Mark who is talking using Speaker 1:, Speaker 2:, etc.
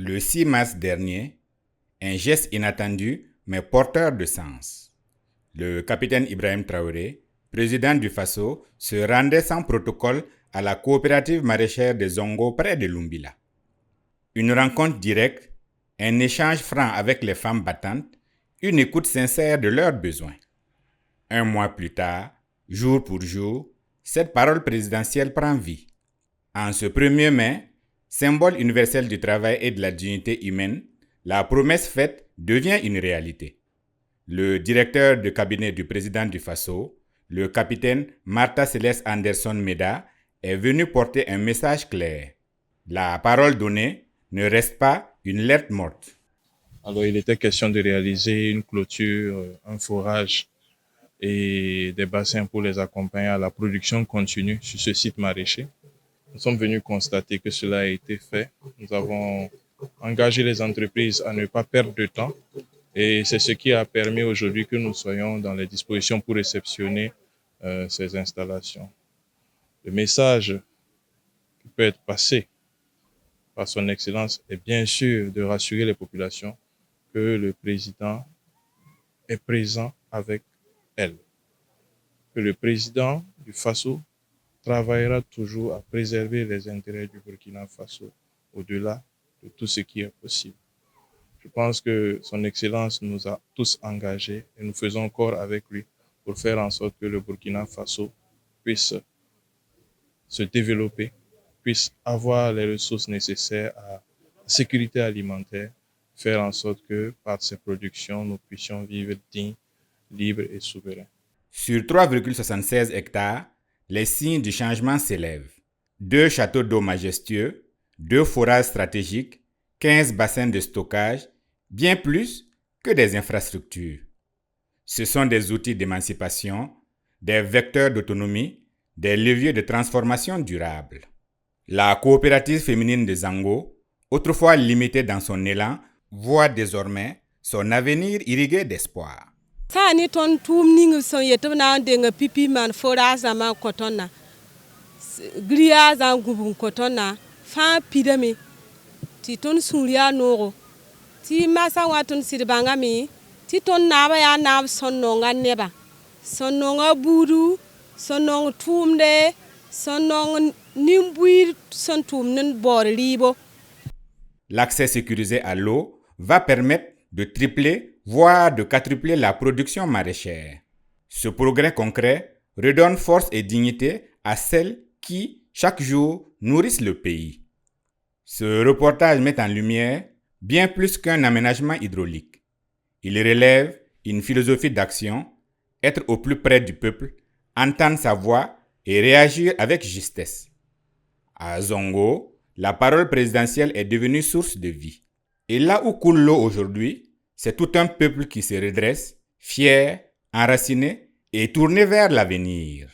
Speaker 1: Le 6 mars dernier, un geste inattendu mais porteur de sens. Le capitaine Ibrahim Traoré, président du Faso, se rendait sans protocole à la coopérative maraîchère de Zongo près de Lumbila. Une rencontre directe, un échange franc avec les femmes battantes, une écoute sincère de leurs besoins. Un mois plus tard, jour pour jour, cette parole présidentielle prend vie. En ce 1er mai, symbole universel du travail et de la dignité humaine, la promesse faite devient une réalité. Le directeur de cabinet du président du Faso, le capitaine Martha Céleste Anderson Meda, est venu porter un message clair. La parole donnée ne reste pas une lettre morte.
Speaker 2: Alors, il était question de réaliser une clôture, un forage et des bassins pour les accompagner à la production continue sur ce site maraîcher. Nous sommes venus constater que cela a été fait. Nous avons engagé les entreprises à ne pas perdre de temps et c'est ce qui a permis aujourd'hui que nous soyons dans les dispositions pour réceptionner ces installations. Le message qui peut être passé par son Excellence est bien sûr de rassurer les populations que le président est présent avec elles. Que le président du Faso travaillera toujours à préserver les intérêts du Burkina Faso au-delà de tout ce qui est possible. Je pense que son Excellence nous a tous engagés et nous faisons corps avec lui pour faire en sorte que le Burkina Faso puisse se développer, puisse avoir les ressources nécessaires à la sécurité alimentaire, faire en sorte que par ces productions, nous puissions vivre dignes, libres et souverains.
Speaker 1: Sur 3,76 hectares, les signes du changement s'élèvent. 2 châteaux d'eau majestueux, 2 forages stratégiques, 15 bassins de stockage, bien plus que des infrastructures. Ce sont des outils d'émancipation, des vecteurs d'autonomie, des leviers de transformation durable. La coopérative féminine de Zango, autrefois limitée dans son élan, voit désormais son avenir irrigué d'espoir.
Speaker 3: Sani ton tum ning son yetum na denga pipi man fora zama kotona gria zan gubun kotona fa pidami ti ton suria noro ti masa watun sirbanga mi ti ton naba ya nab sonnonga neba sonnonga buru sonnong tumde sonnong nimbuir son tumnen bor libo.
Speaker 1: L'accès sécurisé à l'eau va permettre de tripler voire de quadrupler la production maraîchère. Ce progrès concret redonne force et dignité à celles qui, chaque jour, nourrissent le pays. Ce reportage met en lumière bien plus qu'un aménagement hydraulique. Il relève une philosophie d'action, être au plus près du peuple, entendre sa voix et réagir avec justesse. À Zongo, la parole présidentielle est devenue source de vie. Et là où coule l'eau aujourd'hui, c'est tout un peuple qui se redresse, fier, enraciné et tourné vers l'avenir.